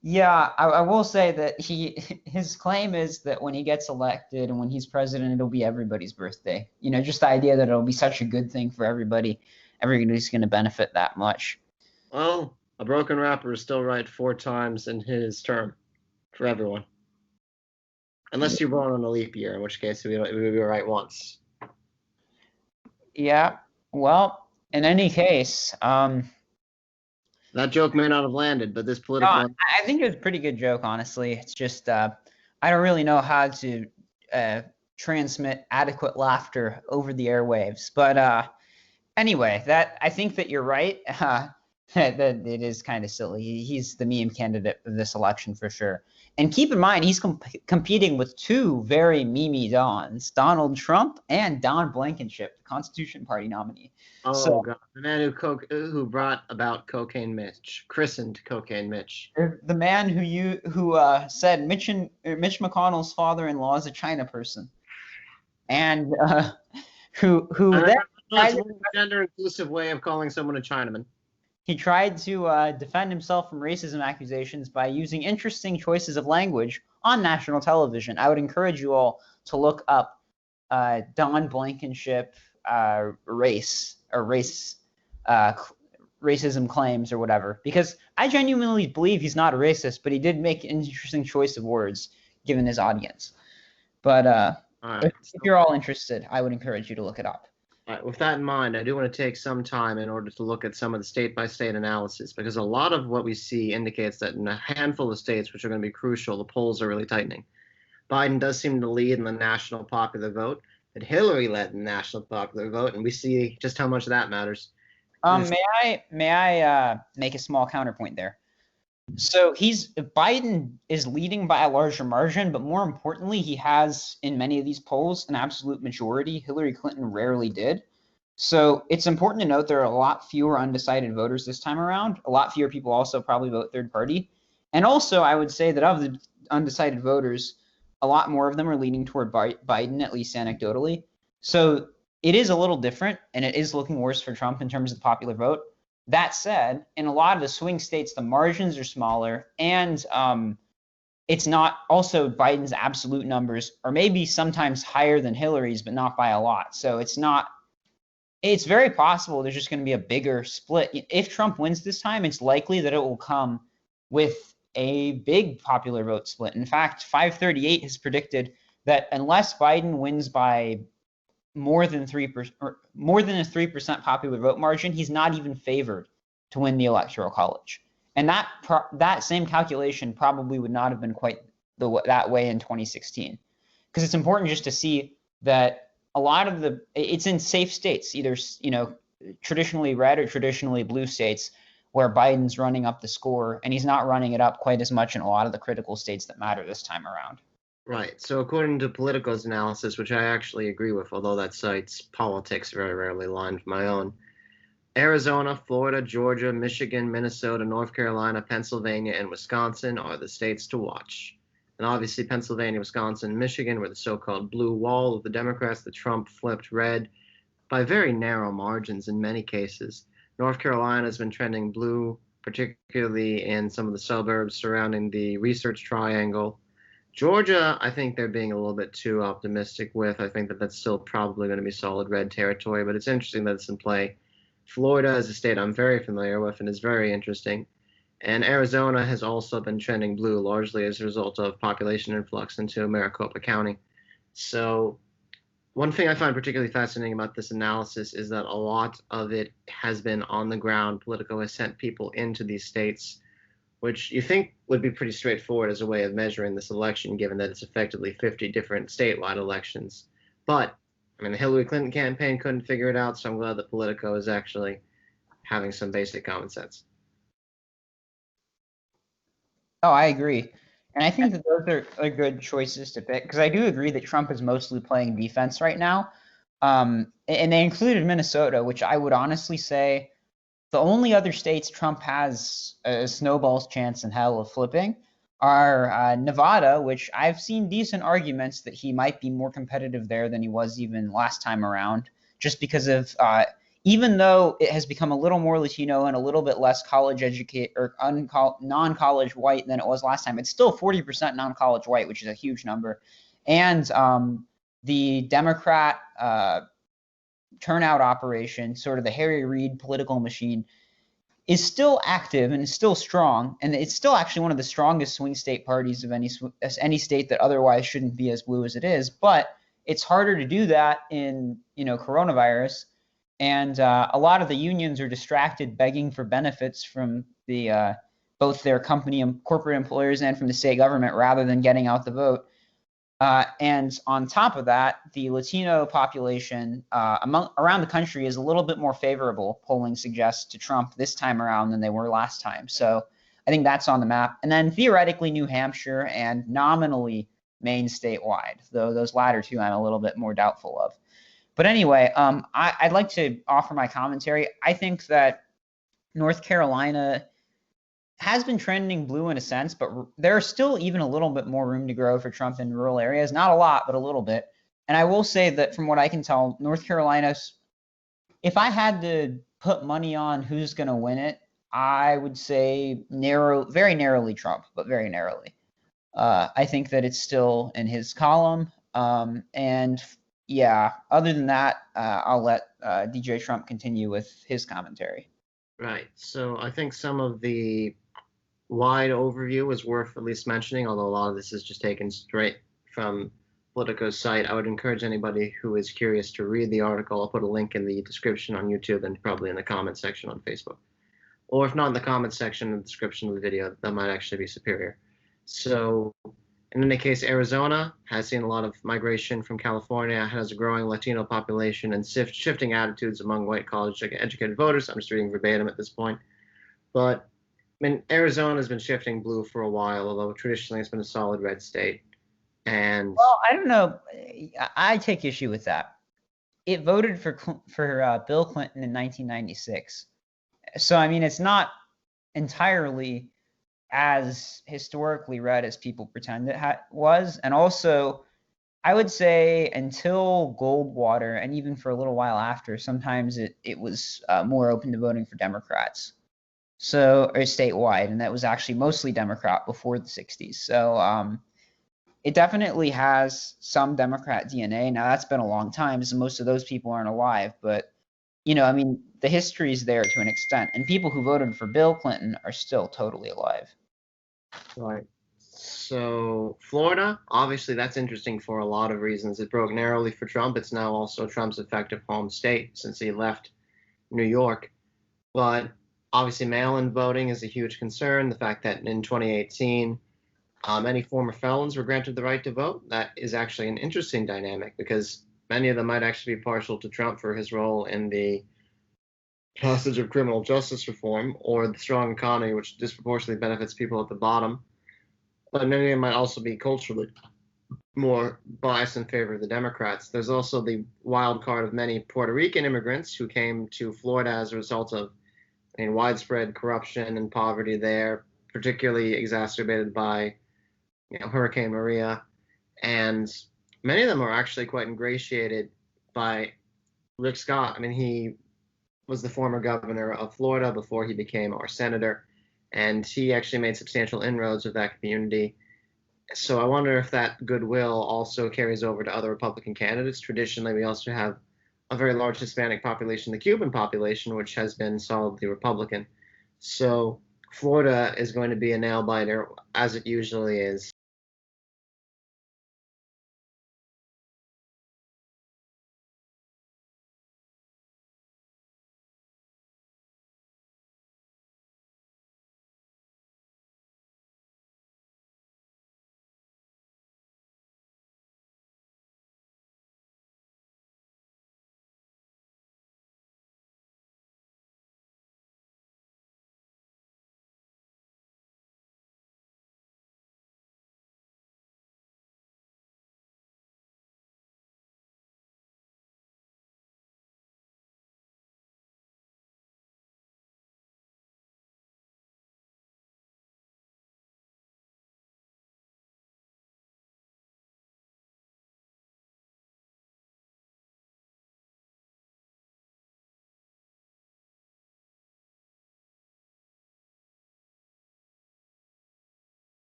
Yeah, I will say that his claim is that when he gets elected and when he's president, it'll be everybody's birthday. Just the idea that it'll be such a good thing for everybody. Everybody's going to benefit that much. Well, a broken rapper is still right 4 times in his term for everyone. Unless you're born on a leap year, in which case we would be right once. Yeah, well, in any case, that joke may not have landed, but this political. No, I think it was a pretty good joke, honestly. It's just I don't really know how to transmit adequate laughter over the airwaves. But anyway, I think that you're right. That it is kind of silly. He's the meme candidate of this election for sure. And keep in mind, he's competing with 2 very memey Dons, Donald Trump and Don Blankenship, the Constitution Party nominee. Oh, God. The man who brought about Cocaine Mitch, christened Cocaine Mitch. The man who said Mitch McConnell's father-in-law is a China person. And who then that's a gender-inclusive way of calling someone a Chinaman. He tried to defend himself from racism accusations by using interesting choices of language on national television. I would encourage you all to look up Don Blankenship race racism claims or whatever, because I genuinely believe he's not a racist, but he did make an interesting choice of words given his audience. But if you're all interested, I would encourage you to look it up. With that in mind, I do want to take some time in order to look at some of the state-by-state analysis, because a lot of what we see indicates that in a handful of states, which are going to be crucial, the polls are really tightening. Biden does seem to lead in the national popular vote, but Hillary led in the national popular vote, and we see just how much that matters. May I make a small counterpoint there? So Biden is leading by a larger margin, but more importantly, he has in many of these polls an absolute majority. Hillary Clinton rarely did. So it's important to note there are a lot fewer undecided voters this time around. A lot fewer people also probably vote third party. And also, I would say that of the undecided voters, a lot more of them are leaning toward Biden, at least anecdotally. So it is a little different, and it is looking worse for Trump in terms of the popular vote. That said, in a lot of the swing states, the margins are smaller, and it's not also Biden's absolute numbers are maybe sometimes higher than Hillary's, but not by a lot. So it's very possible there's just going to be a bigger split. If Trump wins this time, it's likely that it will come with a big popular vote split. In fact, 538 has predicted that unless Biden wins by more than 3% or more than a 3% popular vote margin, he's not even favored to win the Electoral College. And that same calculation probably would not have been quite that way in 2016. Because it's important just to see that a lot of it's in safe states, either traditionally red or traditionally blue states, where Biden's running up the score, and he's not running it up quite as much in a lot of the critical states that matter this time around. Right. So according to Politico's analysis, which I actually agree with, although that cites politics very rarely aligned with my own, Arizona, Florida, Georgia, Michigan, Minnesota, North Carolina, Pennsylvania, and Wisconsin are the states to watch. And obviously Pennsylvania, Wisconsin, Michigan were the so-called blue wall of the Democrats that Trump flipped red by very narrow margins in many cases. North Carolina has been trending blue, particularly in some of the suburbs surrounding the Research Triangle. Georgia, I think they're being a little bit too optimistic with. I think that that's still probably going to be solid red territory, but it's interesting that it's in play. Florida is a state I'm very familiar with and is very interesting. And Arizona has also been trending blue, largely as a result of population influx into Maricopa County. So one thing I find particularly fascinating about this analysis is that a lot of it has been on the ground. Politico has sent people into these states, which you think would be pretty straightforward as a way of measuring this election, given that it's effectively 50 different statewide elections. But, I mean, the Hillary Clinton campaign couldn't figure it out, so I'm glad that Politico is actually having some basic common sense. Oh, I agree. And I think that those are good choices to pick, because I do agree that Trump is mostly playing defense right now. And they included Minnesota, which I would honestly say the only other states Trump has a snowball's chance in hell of flipping are Nevada, which I've seen decent arguments that he might be more competitive there than he was even last time around, just because of even though it has become a little more Latino and a little bit less college educated or non-college white than it was last time, it's still 40% non-college white, which is a huge number. And the Democrat turnout operation, sort of the Harry Reid political machine, is still active and is still strong, and it's still actually one of the strongest swing state parties of any state that otherwise shouldn't be as blue as it is. But it's harder to do that in coronavirus, and a lot of the unions are distracted begging for benefits from the both their company and corporate employers and from the state government rather than getting out the vote. And on top of that, the Latino population around the country is a little bit more favorable, polling suggests, to Trump this time around than they were last time. So I think that's on the map. And then theoretically New Hampshire and nominally Maine statewide, though those latter two I'm a little bit more doubtful of. But anyway, I'd like to offer my commentary. I think that North Carolina has been trending blue in a sense, but there's still even a little bit more room to grow for Trump in rural areas. Not a lot, but a little bit. And I will say that from what I can tell, North Carolina's, if I had to put money on who's going to win it, I would say very narrowly Trump, but very narrowly. I think that it's still in his column. And yeah, other than that, I'll let DJ Trump continue with his commentary. Right. So I think some of the wide overview is worth at least mentioning, although a lot of this is just taken straight from Politico's site. I would encourage anybody who is curious to read the article. I'll put a link in the description on YouTube and probably in the comment section on Facebook. Or if not in the comment section, in the description of the video, that might actually be superior. So In any case, Arizona has seen a lot of migration from California, has a growing Latino population, and shifting attitudes among white college educated voters. I'm just reading verbatim at this point. But I mean, Arizona has been shifting blue for a while, although traditionally it's been a solid red state. And Well, I don't know. I take issue with that. It voted for Bill Clinton in 1996. So I mean, it's not entirely as historically red as people pretend it was. And also, I would say until Goldwater, and even for a little while after, sometimes it was more open to voting for Democrats. So, or statewide, and that was actually mostly Democrat before the 60s. So it definitely has some Democrat DNA. Now, that's been a long time, so most of those people aren't alive. But, I mean, the history is there to an extent. And people who voted for Bill Clinton are still totally alive. right. So Florida, obviously that's interesting for a lot of reasons. It broke narrowly for Trump. It's now also Trump's effective home state since he left New York. But obviously mail-in voting is a huge concern. The fact that in 2018, many former felons were granted the right to vote. That is actually an interesting dynamic because many of them might actually be partial to Trump for his role in the passage of criminal justice reform or the strong economy, which disproportionately benefits people at the bottom. But many of them might also be culturally more biased in favor of the Democrats. There's also the wild card of many Puerto Rican immigrants who came to Florida as a result of widespread corruption and poverty there, particularly exacerbated by Hurricane Maria. And many of them are actually quite ingratiated by Rick Scott. I mean, he was the former governor of Florida before he became our senator, and he actually made substantial inroads with that community. So I wonder if that goodwill also carries over to other Republican candidates. Traditionally, we also have a very large Hispanic population, the Cuban population, which has been solidly Republican. So Florida is going to be a nail biter, as it usually is.